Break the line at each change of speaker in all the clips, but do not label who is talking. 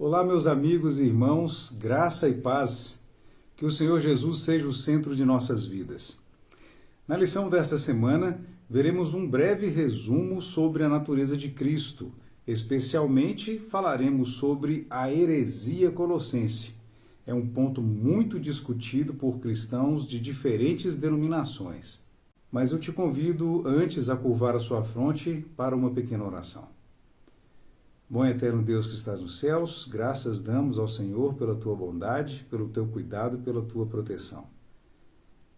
Olá, meus amigos e irmãos, graça e paz, que o Senhor Jesus seja o centro de nossas vidas. Na lição desta semana, veremos um breve resumo sobre a natureza de Cristo, especialmente falaremos sobre a heresia colossense. É um ponto muito discutido por cristãos de diferentes denominações. Mas eu te convido antes a curvar a sua fronte para uma pequena oração. Bom e eterno Deus que estás nos céus, graças damos ao Senhor pela tua bondade, pelo teu cuidado e pela tua proteção.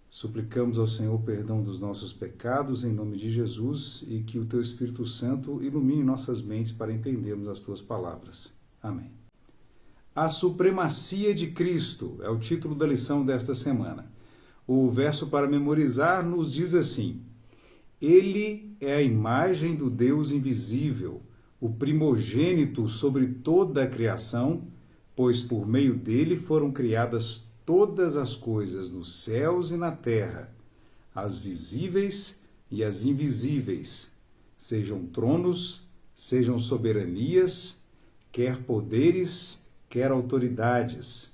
Suplicamos ao Senhor perdão dos nossos pecados em nome de Jesus e que o teu Espírito Santo ilumine nossas mentes para entendermos as tuas palavras. Amém. A supremacia de Cristo é o título da lição desta semana. O verso para memorizar nos diz assim: Ele é a imagem do Deus invisível, o primogênito sobre toda a criação, pois por meio dele foram criadas todas as coisas nos céus e na terra, as visíveis e as invisíveis, sejam tronos, sejam soberanias, quer poderes, quer autoridades.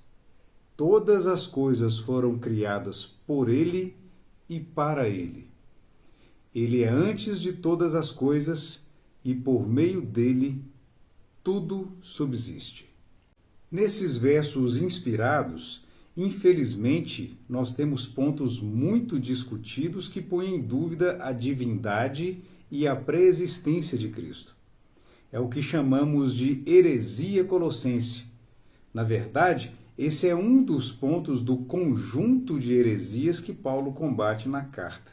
Todas as coisas foram criadas por ele e para ele. Ele é antes de todas as coisas e por meio dele tudo subsiste. Nesses versos inspirados, infelizmente, nós temos pontos muito discutidos que põem em dúvida a divindade e a pré-existência de Cristo. É o que chamamos de heresia colossense. Na verdade, esse é um dos pontos do conjunto de heresias que Paulo combate na carta.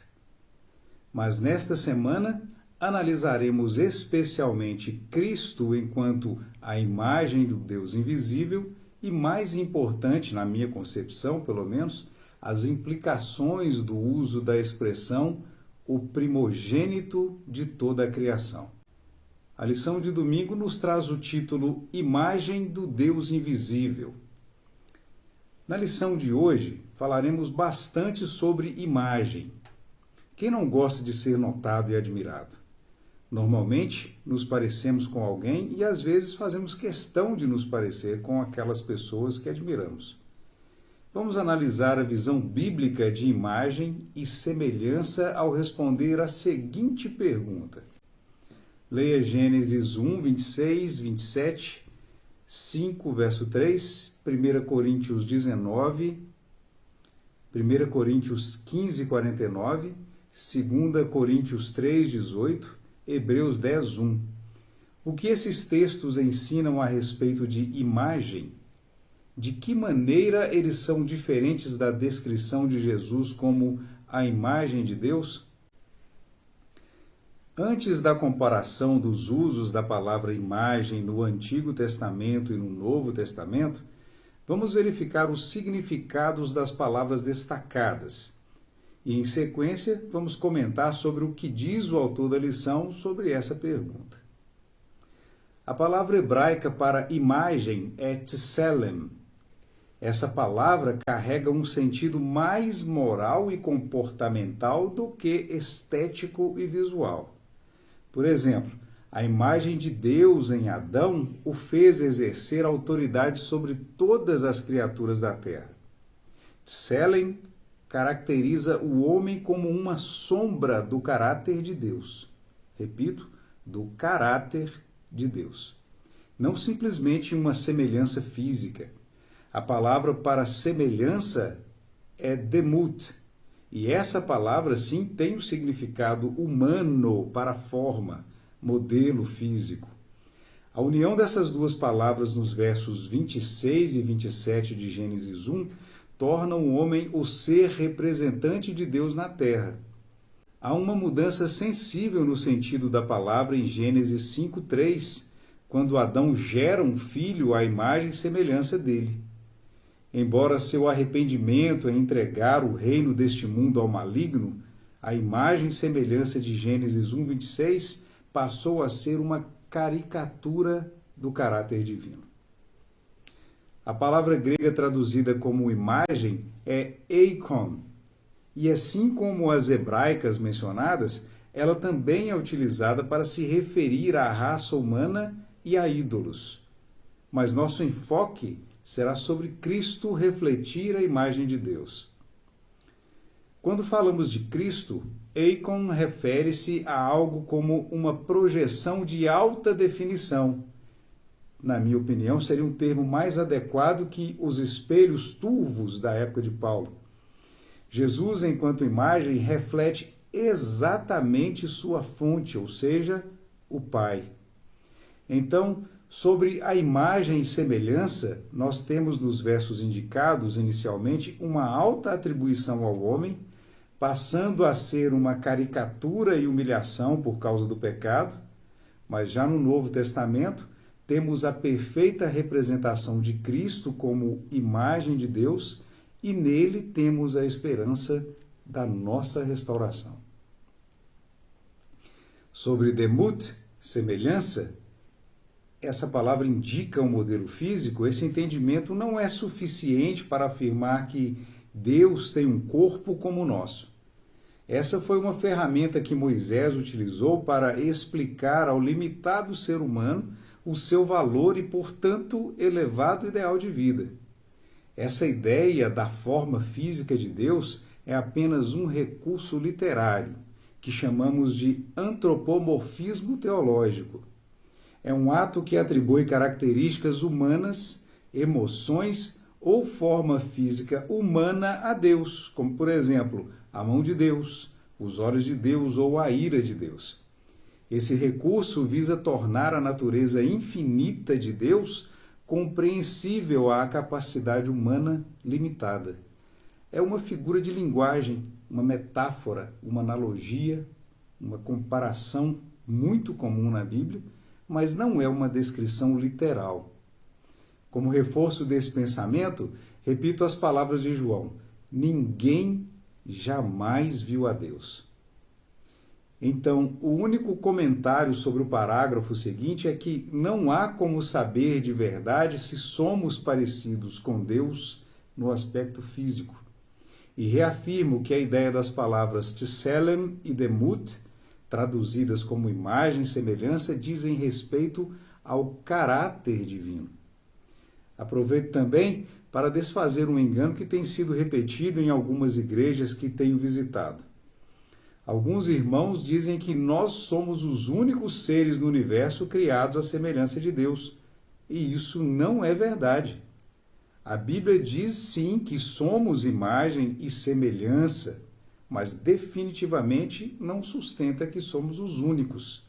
Mas nesta semana, analisaremos especialmente Cristo enquanto a imagem do Deus invisível e, mais importante, na minha concepção, pelo menos, as implicações do uso da expressão o primogênito de toda a criação. A lição de domingo nos traz o título Imagem do Deus Invisível. Na lição de hoje, falaremos bastante sobre imagem. Quem não gosta de ser notado e admirado? Normalmente, nos parecemos com alguém e às vezes fazemos questão de nos parecer com aquelas pessoas que admiramos. Vamos analisar a visão bíblica de imagem e semelhança ao responder a seguinte pergunta. Leia Gênesis 1, 26, 27, 5, verso 3, 1 Coríntios 19, 1 Coríntios 15, 49, 2 Coríntios 3, 18, Hebreus 10, 1. O que esses textos ensinam a respeito de imagem? De que maneira eles são diferentes da descrição de Jesus como a imagem de Deus? Antes da comparação dos usos da palavra imagem no Antigo Testamento e no Novo Testamento, vamos verificar os significados das palavras destacadas. E, em sequência, vamos comentar sobre o que diz o autor da lição sobre essa pergunta. A palavra hebraica para imagem é tselem. Essa palavra carrega um sentido mais moral e comportamental do que estético e visual. Por exemplo, a imagem de Deus em Adão o fez exercer autoridade sobre todas as criaturas da terra. Tselem caracteriza o homem como uma sombra do caráter de Deus. Repito, do caráter de Deus. Não simplesmente uma semelhança física. A palavra para semelhança é demut, e essa palavra sim tem o significado humano para forma, modelo físico. A união dessas duas palavras nos versos 26 e 27 de Gênesis 1 torna o homem o ser representante de Deus na terra. Há uma mudança sensível no sentido da palavra em Gênesis 5:3, quando Adão gera um filho à imagem e semelhança dele. Embora seu arrependimento em entregar o reino deste mundo ao maligno, a imagem e semelhança de Gênesis 1:26 passou a ser uma caricatura do caráter divino. A palavra grega traduzida como imagem é eikon, e assim como as hebraicas mencionadas, ela também é utilizada para se referir à raça humana e a ídolos. mas nosso enfoque será sobre Cristo refletir a imagem de Deus. Quando falamos de Cristo, eikon refere-se a algo como uma projeção de alta definição. Na minha opinião, seria um termo mais adequado que os espelhos turvos da época de Paulo. Jesus, enquanto imagem, reflete exatamente sua fonte, ou seja, o Pai. Então, sobre a imagem e semelhança, nós temos nos versos indicados inicialmente uma alta atribuição ao homem, passando a ser uma caricatura e humilhação por causa do pecado, mas já no Novo Testamento temos a perfeita representação de Cristo como imagem de Deus e nele temos a esperança da nossa restauração. Sobre demut, semelhança, essa palavra indica um modelo físico. Esse entendimento não é suficiente para afirmar que Deus tem um corpo como o nosso. Essa foi uma ferramenta que Moisés utilizou para explicar ao limitado ser humano o seu valor e, portanto, elevado ideal de vida. Essa ideia da forma física de Deus é apenas um recurso literário, que chamamos de antropomorfismo teológico. É um ato que atribui características humanas, emoções ou forma física humana a Deus, como, por exemplo, a mão de Deus, os olhos de Deus ou a ira de Deus. Esse recurso visa tornar a natureza infinita de Deus compreensível à capacidade humana limitada. É uma figura de linguagem, uma metáfora, uma analogia, uma comparação muito comum na Bíblia, mas não é uma descrição literal. Como reforço desse pensamento, repito as palavras de João: ninguém jamais viu a Deus. Então, o único comentário sobre o parágrafo seguinte é que não há como saber de verdade se somos parecidos com Deus no aspecto físico. E reafirmo que a ideia das palavras tselem e demut, traduzidas como imagem e semelhança, dizem respeito ao caráter divino. Aproveito também para desfazer um engano que tem sido repetido em algumas igrejas que tenho visitado. Alguns irmãos dizem que nós somos os únicos seres no universo criados à semelhança de Deus. E isso não é verdade. A Bíblia diz sim que somos imagem e semelhança, mas definitivamente não sustenta que somos os únicos.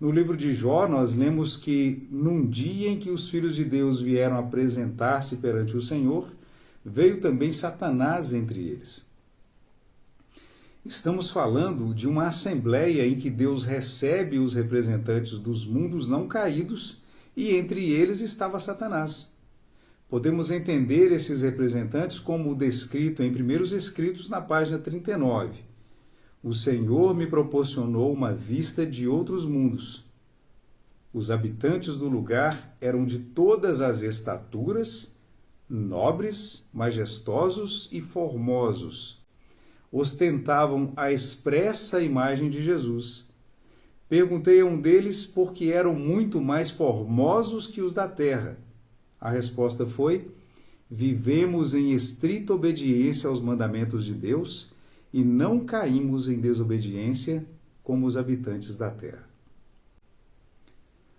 No livro de Jó, nós lemos que num dia em que os filhos de Deus vieram apresentar-se perante o Senhor, veio também Satanás entre eles. Estamos falando de uma assembleia em que Deus recebe os representantes dos mundos não caídos e entre eles estava Satanás. Podemos entender esses representantes como descrito em Primeiros Escritos na página 39. O Senhor me proporcionou uma vista de outros mundos. Os habitantes do lugar eram de todas as estaturas, nobres, majestosos e formosos. Ostentavam a expressa imagem de Jesus. Perguntei a um deles por que eram muito mais formosos que os da terra. A resposta foi: vivemos em estrita obediência aos mandamentos de Deus e não caímos em desobediência como os habitantes da terra.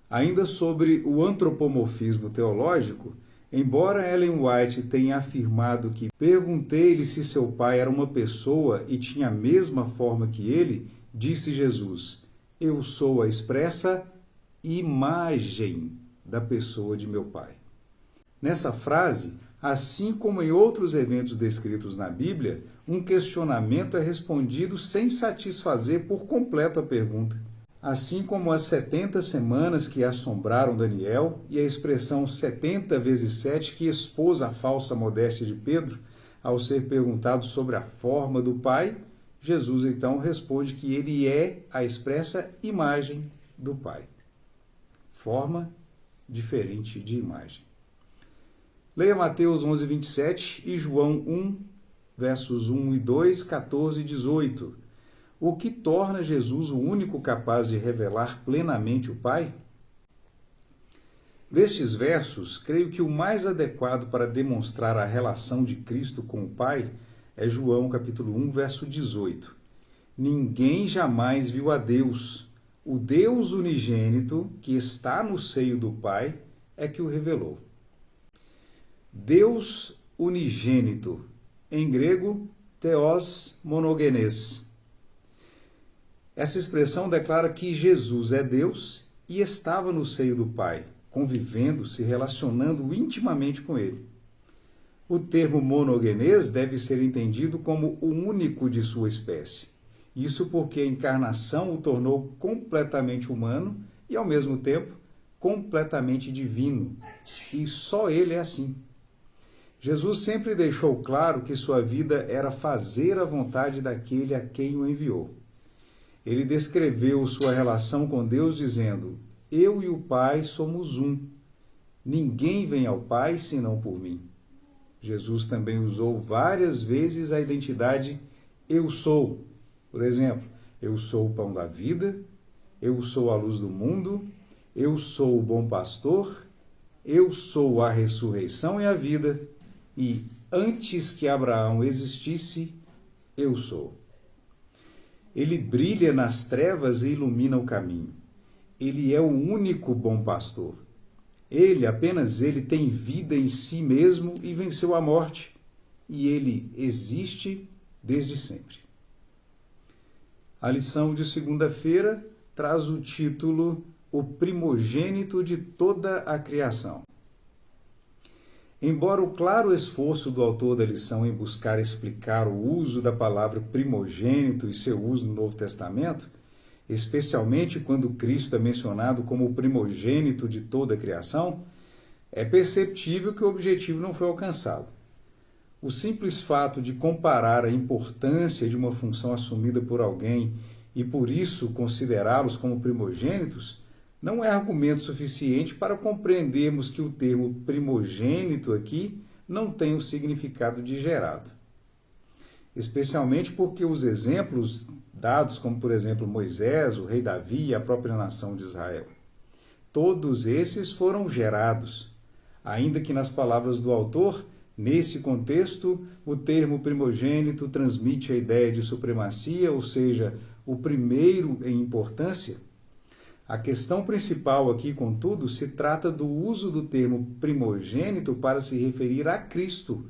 Ainda sobre o antropomorfismo teológico, embora Ellen White tenha afirmado que perguntei-lhe se seu pai era uma pessoa e tinha a mesma forma que ele, disse Jesus: eu sou a expressa imagem da pessoa de meu pai. Nessa frase, assim como em outros eventos descritos na Bíblia, um questionamento é respondido sem satisfazer por completo a pergunta. Assim como as 70 semanas que assombraram Daniel e a expressão 70 vezes 7 que expôs a falsa modéstia de Pedro ao ser perguntado sobre a forma do Pai, Jesus então responde que ele é a expressa imagem do Pai. Forma diferente de imagem. Leia Mateus 11, 27 e João 1, versos 1 e 2, 14 e 18. O que torna Jesus o único capaz de revelar plenamente o Pai? Destes versos, creio que o mais adequado para demonstrar a relação de Cristo com o Pai é João capítulo 1, verso 18. Ninguém jamais viu a Deus. O Deus unigênito, que está no seio do Pai, é que o revelou. Deus unigênito, em grego, theos monogenes. Essa expressão declara que Jesus é Deus e estava no seio do Pai, convivendo, se relacionando intimamente com ele. O termo monogenes deve ser entendido como o único de sua espécie. Isso porque a encarnação o tornou completamente humano e, ao mesmo tempo, completamente divino. E só ele é assim. Jesus sempre deixou claro que sua vida era fazer a vontade daquele a quem o enviou. Ele descreveu sua relação com Deus dizendo: eu e o Pai somos um. Ninguém vem ao Pai senão por mim. Jesus também usou várias vezes a identidade eu sou. Por exemplo, eu sou o pão da vida, eu sou a luz do mundo, eu sou o bom pastor, eu sou a ressurreição e a vida, e antes que Abraão existisse, eu sou. Ele brilha nas trevas e ilumina o caminho. Ele é o único bom pastor. Ele, apenas ele, tem vida em si mesmo e venceu a morte. E ele existe desde sempre. A lição de segunda-feira traz o título O Primogênito de toda a Criação. Embora o claro esforço do autor da lição em buscar explicar o uso da palavra primogênito e seu uso no Novo Testamento, especialmente quando Cristo é mencionado como o primogênito de toda a criação, é perceptível que o objetivo não foi alcançado. O simples fato de comparar a importância de uma função assumida por alguém e por isso considerá-los como primogênitos não é argumento suficiente para compreendermos que o termo primogênito aqui não tem o significado de gerado. Especialmente porque os exemplos dados, como por exemplo Moisés, o rei Davi e a própria nação de Israel, todos esses foram gerados, ainda que nas palavras do autor, nesse contexto, o termo primogênito transmite a ideia de supremacia, ou seja, o primeiro em importância. A questão principal aqui, contudo, se trata do uso do termo primogênito para se referir a Cristo,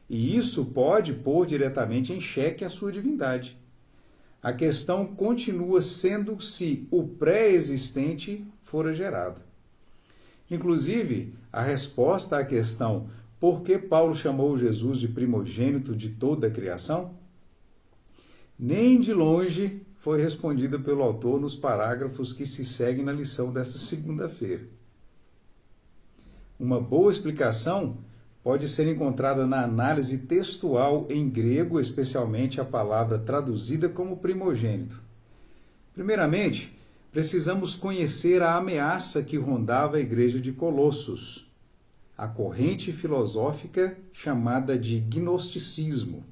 e isso pode pôr diretamente em xeque a sua divindade. A questão continua sendo se o pré-existente fora gerado. Inclusive, a resposta à questão por que Paulo chamou Jesus de primogênito de toda a criação, nem de longe foi respondida pelo autor nos parágrafos que se seguem na lição desta segunda-feira. Uma boa explicação pode ser encontrada na análise textual em grego, especialmente a palavra traduzida como primogênito. Primeiramente, precisamos conhecer a ameaça que rondava a igreja de Colossos, a corrente filosófica chamada de gnosticismo.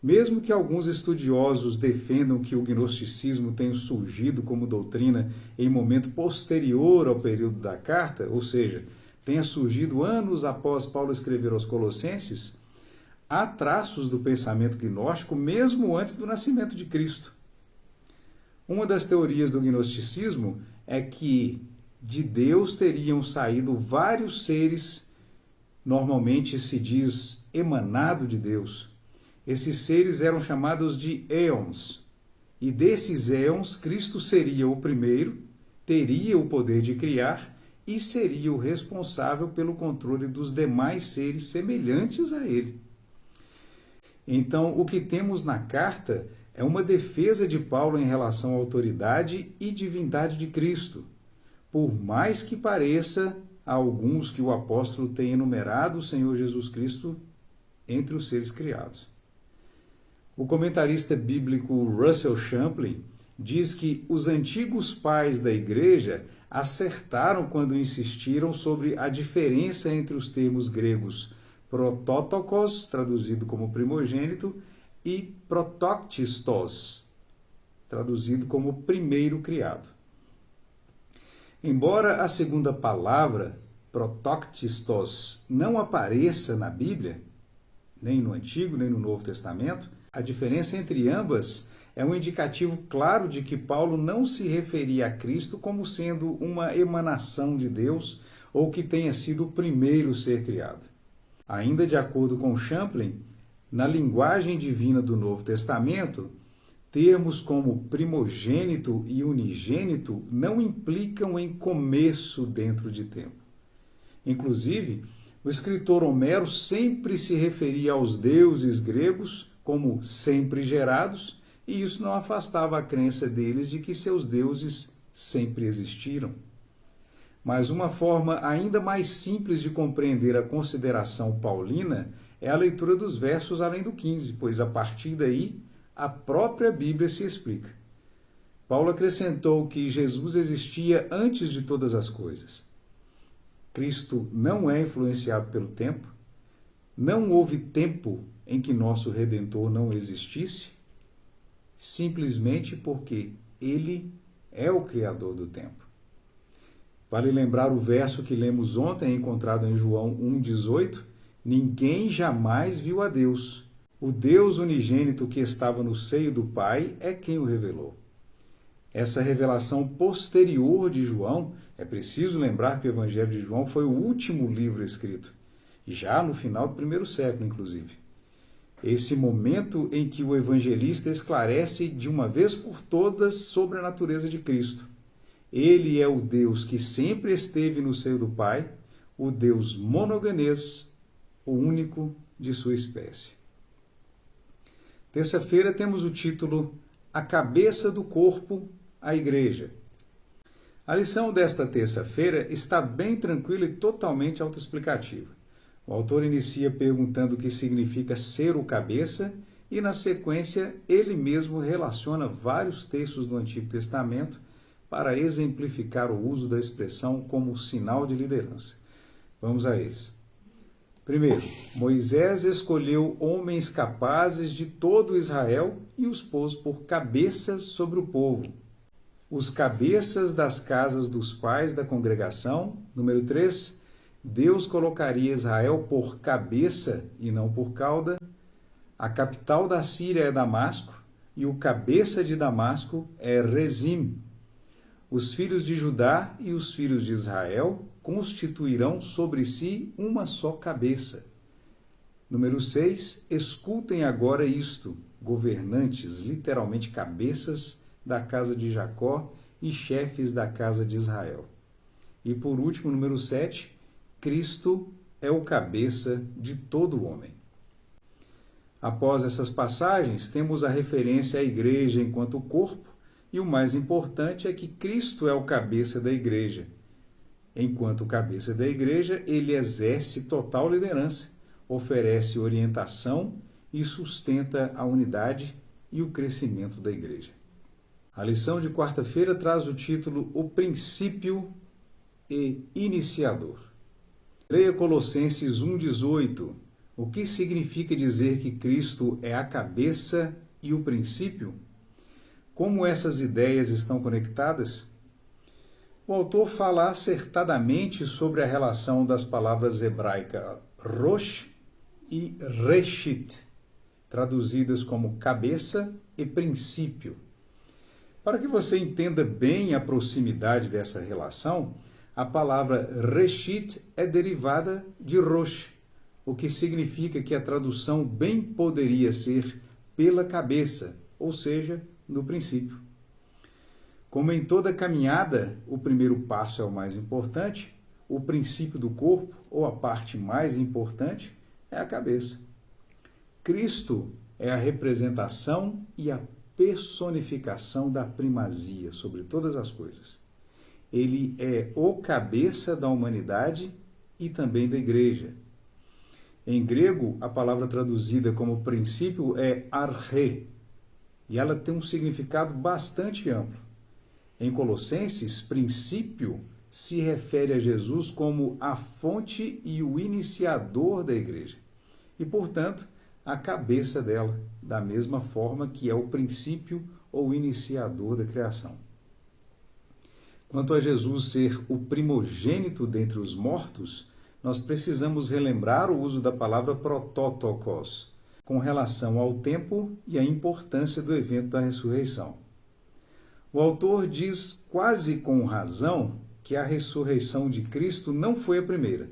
Mesmo que alguns estudiosos defendam que o gnosticismo tenha surgido como doutrina em momento posterior ao período da carta, ou seja, tenha surgido anos após Paulo escrever aos Colossenses, há traços do pensamento gnóstico mesmo antes do nascimento de Cristo. Uma das teorias do gnosticismo é que de Deus teriam saído vários seres, normalmente se diz emanado de Deus. Esses seres eram chamados de éons, e desses éons Cristo seria o primeiro, teria o poder de criar e seria o responsável pelo controle dos demais seres semelhantes a ele. Então, o que temos na carta é uma defesa de Paulo em relação à autoridade e divindade de Cristo, por mais que pareça a alguns que o apóstolo tenha enumerado o Senhor Jesus Cristo entre os seres criados. O comentarista bíblico Russell Champlin diz que os antigos pais da igreja acertaram quando insistiram sobre a diferença entre os termos gregos prototokos, traduzido como primogênito, e protoktistos, traduzido como primeiro criado. Embora a segunda palavra, protoktistos, não apareça na Bíblia, nem no Antigo nem no Novo Testamento, a diferença entre ambas é um indicativo claro de que Paulo não se referia a Cristo como sendo uma emanação de Deus ou que tenha sido o primeiro ser criado. Ainda de acordo com Champlin, na linguagem divina do Novo Testamento, termos como primogênito e unigênito não implicam em começo dentro de tempo. Inclusive, o escritor Homero sempre se referia aos deuses gregos como sempre gerados, e isso não afastava a crença deles de que seus deuses sempre existiram. Mas uma forma ainda mais simples de compreender a consideração paulina é a leitura dos versos além do 15, pois a partir daí a própria Bíblia se explica. Paulo acrescentou que Jesus existia antes de todas as coisas. Cristo não é influenciado pelo tempo, não houve tempo em que nosso Redentor não existisse, simplesmente porque Ele é o Criador do tempo. Vale lembrar o verso que lemos ontem, encontrado em João 1,18, ninguém jamais viu a Deus. O Deus unigênito que estava no seio do Pai é quem o revelou. Essa revelação posterior de João, é preciso lembrar que o Evangelho de João foi o último livro escrito, já no final do primeiro século, inclusive. Esse momento em que o evangelista esclarece de uma vez por todas sobre a natureza de Cristo. Ele é o Deus que sempre esteve no seio do Pai, o Deus monoganês, o único de sua espécie. Terça-feira temos o título A Cabeça do Corpo, a Igreja. A lição desta terça-feira está bem tranquila e totalmente autoexplicativa. O autor inicia perguntando o que significa ser o cabeça e, na sequência, ele mesmo relaciona vários textos do Antigo Testamento para exemplificar o uso da expressão como sinal de liderança. Vamos a eles. Primeiro, Moisés escolheu homens capazes de todo Israel e os pôs por cabeças sobre o povo. Os cabeças das casas dos pais da congregação. Número 3, Deus colocaria Israel por cabeça e não por cauda. A capital da Síria é Damasco e o cabeça de Damasco é Rezim. Os filhos de Judá e os filhos de Israel constituirão sobre si uma só cabeça. Número 6, escutem agora isto, governantes, literalmente cabeças da casa de Jacó e chefes da casa de Israel. E por último, número 7, Cristo é o cabeça de todo homem. Após essas passagens, temos a referência à igreja enquanto corpo, e o mais importante é que Cristo é o cabeça da igreja. Enquanto cabeça da igreja, ele exerce total liderança, oferece orientação e sustenta a unidade e o crescimento da igreja. A lição de quarta-feira traz o título O Princípio e Iniciador. Leia Colossenses 1,18. O que significa dizer que Cristo é a cabeça e o princípio? Como essas ideias estão conectadas? O autor fala acertadamente sobre a relação das palavras hebraicas rosh e reshit, traduzidas como cabeça e princípio. Para que você entenda bem a proximidade dessa relação, a palavra reshit é derivada de rosh, o que significa que a tradução bem poderia ser pela cabeça, ou seja, no princípio. Como em toda caminhada, o primeiro passo é o mais importante, o princípio do corpo, ou a parte mais importante, é a cabeça. Cristo é a representação e a personificação da primazia sobre todas as coisas. Ele é o cabeça da humanidade e também da igreja. Em grego, a palavra traduzida como princípio é arche, e ela tem um significado bastante amplo. Em Colossenses, princípio se refere a Jesus como a fonte e o iniciador da igreja, e, portanto, a cabeça dela, da mesma forma que é o princípio ou iniciador da criação. Quanto a Jesus ser o primogênito dentre os mortos, nós precisamos relembrar o uso da palavra prototokos, com relação ao tempo e à importância do evento da ressurreição. O autor diz quase com razão que a ressurreição de Cristo não foi a primeira.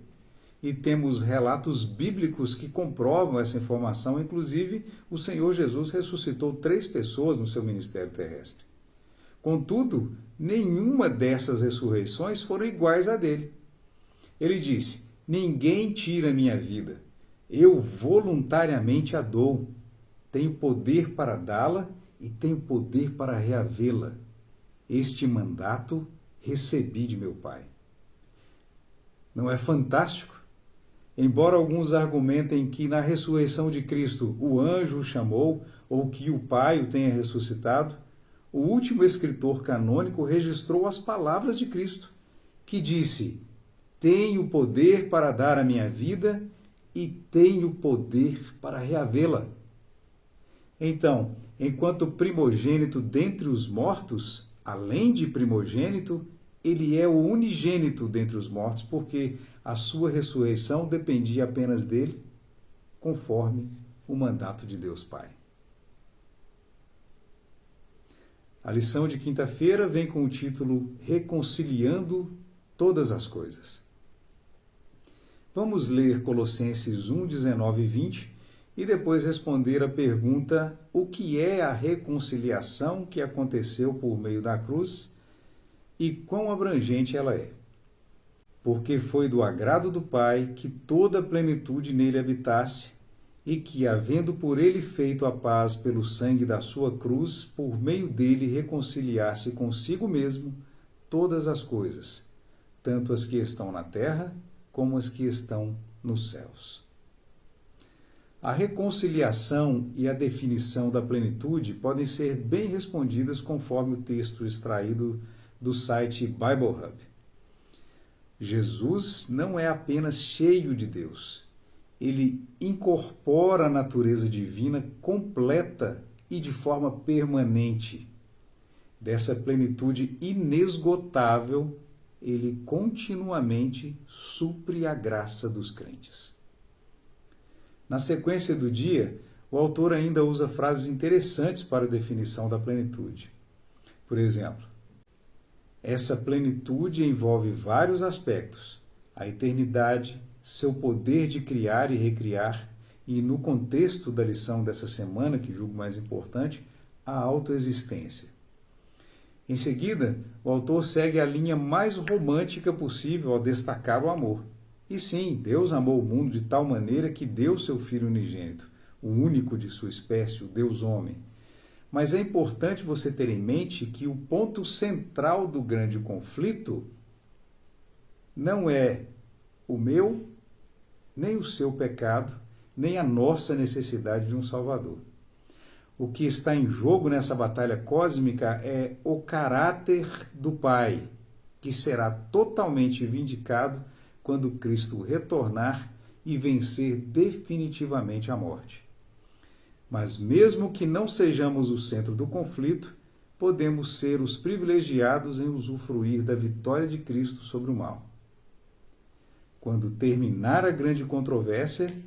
E temos relatos bíblicos que comprovam essa informação, inclusive o Senhor Jesus ressuscitou 3 pessoas no seu ministério terrestre. Contudo, nenhuma dessas ressurreições foram iguais à dele. Ele disse: ninguém tira minha vida, eu voluntariamente a dou. Tenho poder para dá-la e tenho poder para reavê-la. Este mandato recebi de meu Pai. Não é fantástico? Embora alguns argumentem que na ressurreição de Cristo o anjo o chamou ou que o Pai o tenha ressuscitado, o último escritor canônico registrou as palavras de Cristo, que disse: tenho poder para dar a minha vida e tenho poder para reavê-la. Então, enquanto primogênito dentre os mortos, além de primogênito, ele é o unigênito dentre os mortos, porque a sua ressurreição dependia apenas dele, conforme o mandato de Deus Pai. A lição de quinta-feira vem com o título Reconciliando todas as coisas. Vamos ler Colossenses 1, 19 e 20 e depois responder a pergunta: o que é a reconciliação que aconteceu por meio da cruz e quão abrangente ela é? Porque foi do agrado do Pai que toda a plenitude nele habitasse, e que, havendo por ele feito a paz pelo sangue da sua cruz, por meio dele reconciliasse consigo mesmo todas as coisas, tanto as que estão na terra como as que estão nos céus. A reconciliação e a definição da plenitude podem ser bem respondidas conforme o texto extraído do site Bible Hub. Jesus não é apenas cheio de Deus. Ele incorpora a natureza divina completa e de forma permanente. Dessa plenitude inesgotável, ele continuamente supre a graça dos crentes. Na sequência do dia, o autor ainda usa frases interessantes para a definição da plenitude. Por exemplo, essa plenitude envolve vários aspectos: a eternidade, seu poder de criar e recriar, e no contexto da lição dessa semana, que julgo mais importante, a autoexistência. Em seguida, o autor segue a linha mais romântica possível ao destacar o amor. E sim, Deus amou o mundo de tal maneira que deu seu Filho unigênito, o único de sua espécie, o Deus homem. Mas é importante você ter em mente que o ponto central do grande conflito não é o meu, nem o seu pecado, nem a nossa necessidade de um Salvador. O que está em jogo nessa batalha cósmica é o caráter do Pai, que será totalmente vindicado quando Cristo retornar e vencer definitivamente a morte. Mas mesmo que não sejamos o centro do conflito, podemos ser os privilegiados em usufruir da vitória de Cristo sobre o mal. Quando terminar a grande controvérsia,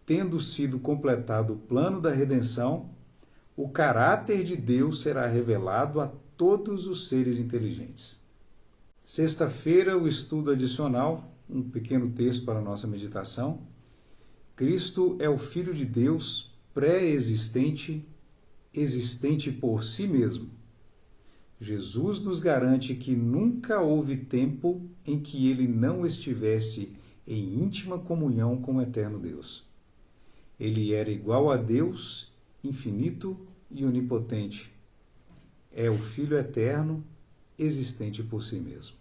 tendo sido completado o plano da redenção, o caráter de Deus será revelado a todos os seres inteligentes. Sexta-feira, o estudo adicional, um pequeno texto para a nossa meditação. Cristo é o Filho de Deus pré-existente, existente por si mesmo. Jesus nos garante que nunca houve tempo em que ele não estivesse em íntima comunhão com o eterno Deus. Ele era igual a Deus, infinito e onipotente. É o Filho eterno, existente por si mesmo.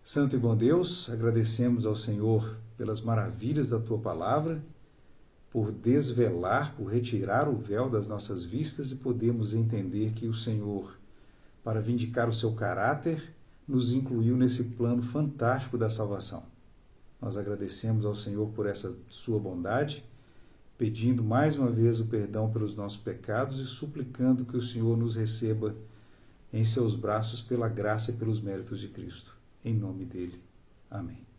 Santo e bom Deus, agradecemos ao Senhor pelas maravilhas da Tua palavra, por desvelar, por retirar o véu das nossas vistas e podermos entender que o Senhor, para vindicar o seu caráter, nos incluiu nesse plano fantástico da salvação. Nós agradecemos ao Senhor por essa sua bondade, pedindo mais uma vez o perdão pelos nossos pecados e suplicando que o Senhor nos receba em seus braços pela graça e pelos méritos de Cristo. Em nome dele. Amém.